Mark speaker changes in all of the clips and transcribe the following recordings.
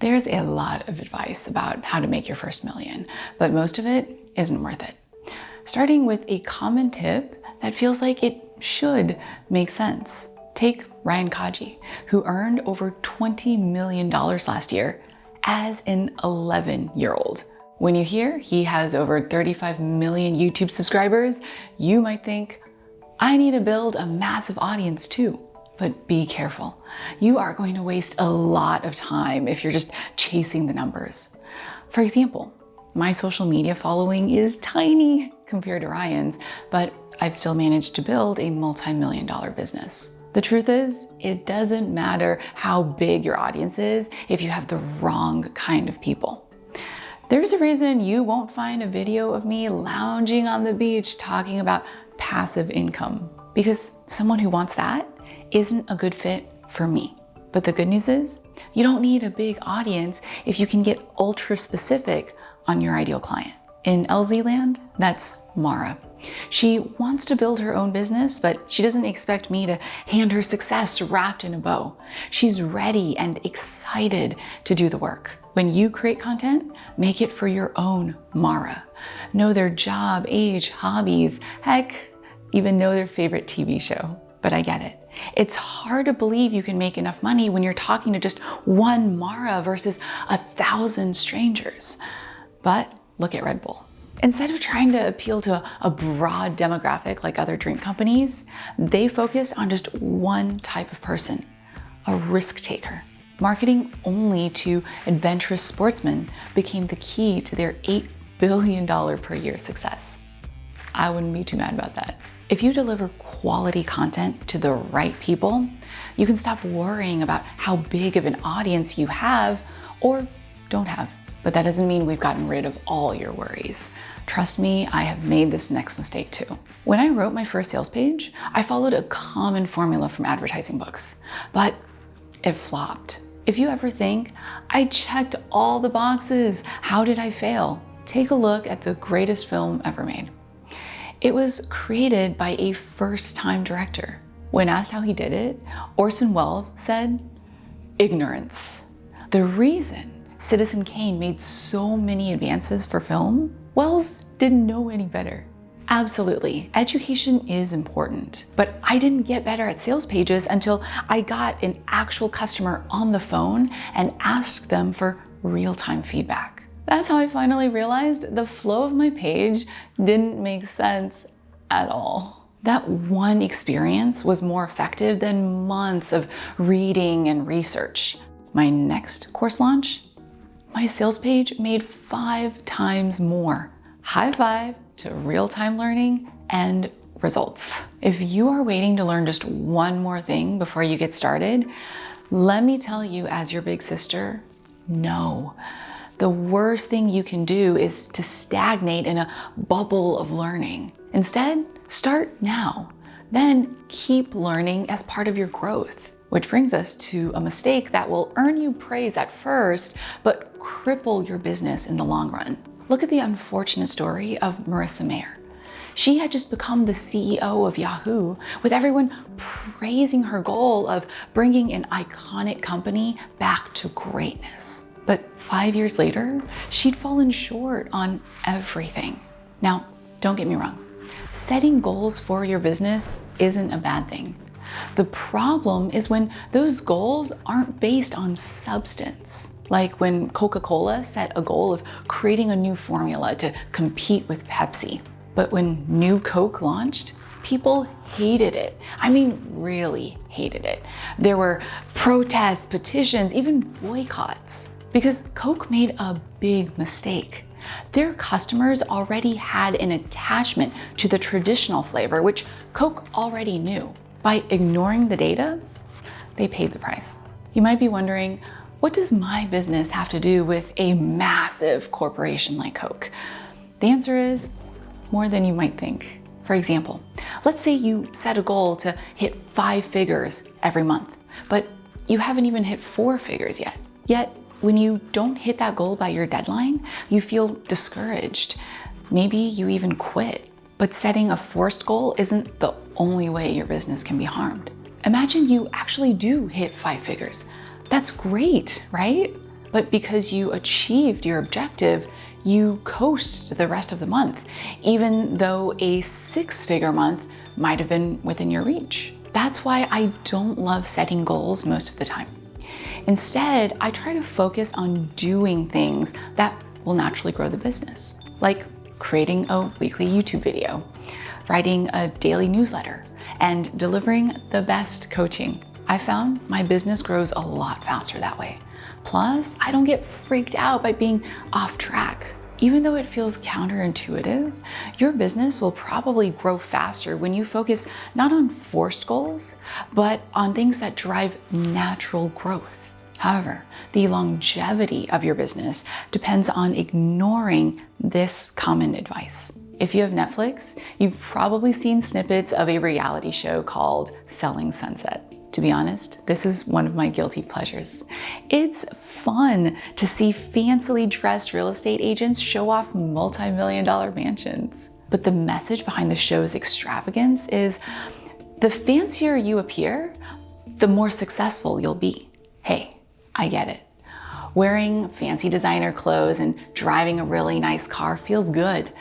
Speaker 1: There's a lot of advice about how to make your first million, but most of it isn't worth it. Starting with a common tip that feels like it should make sense. Take Ryan Kaji, who earned over $20 million last year as an 11-year-old. When you hear he has over 35 million YouTube subscribers, you might think, I need to build a massive audience too. But be careful. You are going to waste a lot of time if you're just chasing the numbers. For example, my social media following is tiny compared to Ryan's, but I've still managed to build a multi-million-dollar business. The truth is, it doesn't matter how big your audience is if you have the wrong kind of people. There's a reason you won't find a video of me lounging on the beach talking about passive income, because someone who wants that isn't a good fit for me. But the good news is, you don't need a big audience if you can get ultra specific on your ideal client. In LZ land, that's Mara. She wants to build her own business, but she doesn't expect me to hand her success wrapped in a bow. She's ready and excited to do the work. When you create content, make it for your own Mara. Know their job, age, hobbies, heck, even know their favorite TV show. But I get it. It's hard to believe you can make enough money when you're talking to just one Mara versus 1,000 strangers. But look at Red Bull. Instead of trying to appeal to a broad demographic like other drink companies, they focus on just one type of person, a risk taker. Marketing only to adventurous sportsmen became the key to their $8 billion per year success. I wouldn't be too mad about that. If you deliver quality content to the right people, you can stop worrying about how big of an audience you have or don't have. But that doesn't mean we've gotten rid of all your worries. Trust me, I have made this next mistake too. When I wrote my first sales page, I followed a common formula from advertising books, but it flopped. If you ever think, I checked all the boxes, how did I fail? Take a look at the greatest film ever made. It was created by a first-time director. When asked how he did it, Orson Welles said, ignorance. The reason Citizen Kane made so many advances for film, Welles didn't know any better. Absolutely, education is important, but I didn't get better at sales pages until I got an actual customer on the phone and asked them for real-time feedback. That's how I finally realized the flow of my page didn't make sense at all. That one experience was more effective than months of reading and research. My next course launch, my sales page made 5 times more. High five to real-time learning and results. If you are waiting to learn just one more thing before you get started, let me tell you as your big sister, no. The worst thing you can do is to stagnate in a bubble of learning. Instead, start now. Then keep learning as part of your growth. Which brings us to a mistake that will earn you praise at first, but cripple your business in the long run. Look at the unfortunate story of Marissa Mayer. She had just become the CEO of Yahoo, with everyone praising her goal of bringing an iconic company back to greatness. But 5 years later, she'd fallen short on everything. Now, don't get me wrong. Setting goals for your business isn't a bad thing. The problem is when those goals aren't based on substance. Like when Coca-Cola set a goal of creating a new formula to compete with Pepsi. But when New Coke launched, people hated it. I mean, really hated it. There were protests, petitions, even boycotts. Because Coke made a big mistake. Their customers already had an attachment to the traditional flavor, which Coke already knew. By ignoring the data, they paid the price. You might be wondering, what does my business have to do with a massive corporation like Coke? The answer is more than you might think. For example, let's say you set a goal to hit 5 figures every month, but you haven't even hit 4 figures yet. Yet, when you don't hit that goal by your deadline, you feel discouraged. Maybe you even quit. But setting a forced goal isn't the only way your business can be harmed. Imagine you actually do hit 5 figures. That's great, right? But because you achieved your objective, you coast the rest of the month, even though a 6-figure month might have been within your reach. That's why I don't love setting goals most of the time. Instead, I try to focus on doing things that will naturally grow the business, like creating a weekly YouTube video, writing a daily newsletter, and delivering the best coaching. I found my business grows a lot faster that way. Plus, I don't get freaked out by being off track. Even though it feels counterintuitive, your business will probably grow faster when you focus not on forced goals, but on things that drive natural growth. However, the longevity of your business depends on ignoring this common advice. If you have Netflix, you've probably seen snippets of a reality show called Selling Sunset. To be honest, this is one of my guilty pleasures. It's fun to see fancily dressed real estate agents show off multi-million-dollar mansions. But the message behind the show's extravagance is the fancier you appear, the more successful you'll be. Hey, I get it. Wearing fancy designer clothes and driving a really nice car feels good.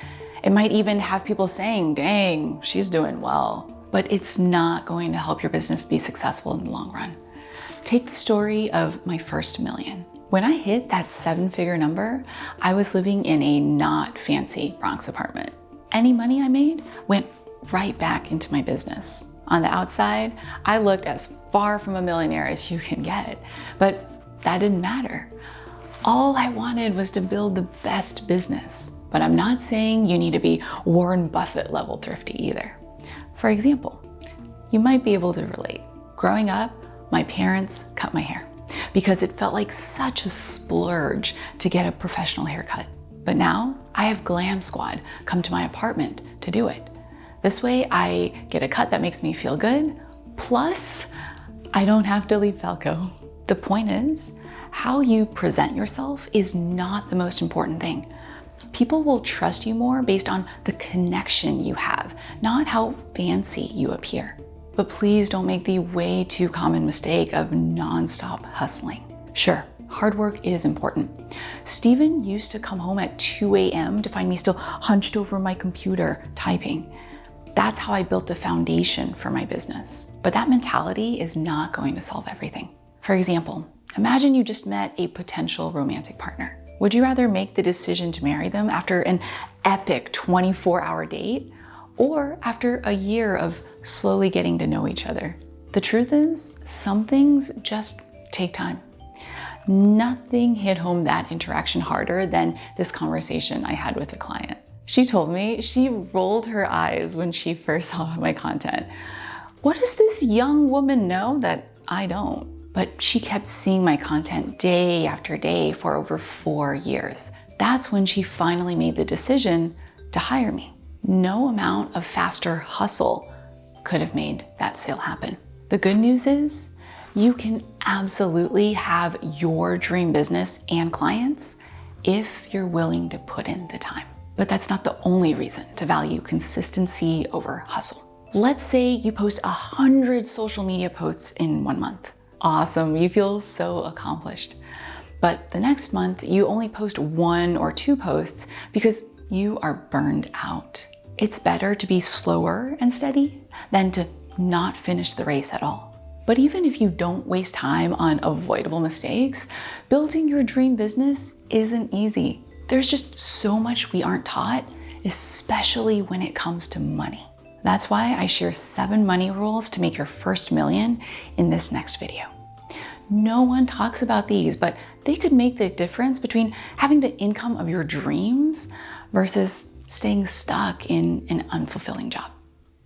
Speaker 1: It might even have people saying, dang, she's doing well. But it's not going to help your business be successful in the long run. Take the story of my first million. When I hit that 7-figure number, I was living in a not fancy Bronx apartment. Any money I made went right back into my business. On the outside, I looked as far from a millionaire as you can get, but that didn't matter. All I wanted was to build the best business. But I'm not saying you need to be Warren Buffett level thrifty either. For example, you might be able to relate. Growing up, my parents cut my hair because it felt like such a splurge to get a professional haircut. But now I have Glam Squad come to my apartment to do it. This way I get a cut that makes me feel good, plus I don't have to leave Falco. The point is, how you present yourself is not the most important thing. People will trust you more based on the connection you have, not how fancy you appear. But please don't make the way too common mistake of nonstop hustling. Sure, hard work is important. Steven used to come home at 2 a.m. to find me still hunched over my computer typing. That's how I built the foundation for my business. But that mentality is not going to solve everything. For example, imagine you just met a potential romantic partner. Would you rather make the decision to marry them after an epic 24-hour date or after a year of slowly getting to know each other? The truth is, some things just take time. Nothing hit home that interaction harder than this conversation I had with a client. She told me she rolled her eyes when she first saw my content. What does this young woman know that I don't? But she kept seeing my content day after day for over 4 years. That's when she finally made the decision to hire me. No amount of faster hustle could have made that sale happen. The good news is you can absolutely have your dream business and clients if you're willing to put in the time. But that's not the only reason to value consistency over hustle. Let's say you post 100 social media posts in 1 month. Awesome, you feel so accomplished. But the next month, you only post 1 or 2 posts because you are burned out. It's better to be slower and steady than to not finish the race at all. But even if you don't waste time on avoidable mistakes, building your dream business isn't easy. There's just so much we aren't taught, especially when it comes to money. That's why I share 7 money rules to make your first million in this next video. No one talks about these, but they could make the difference between having the income of your dreams versus staying stuck in an unfulfilling job.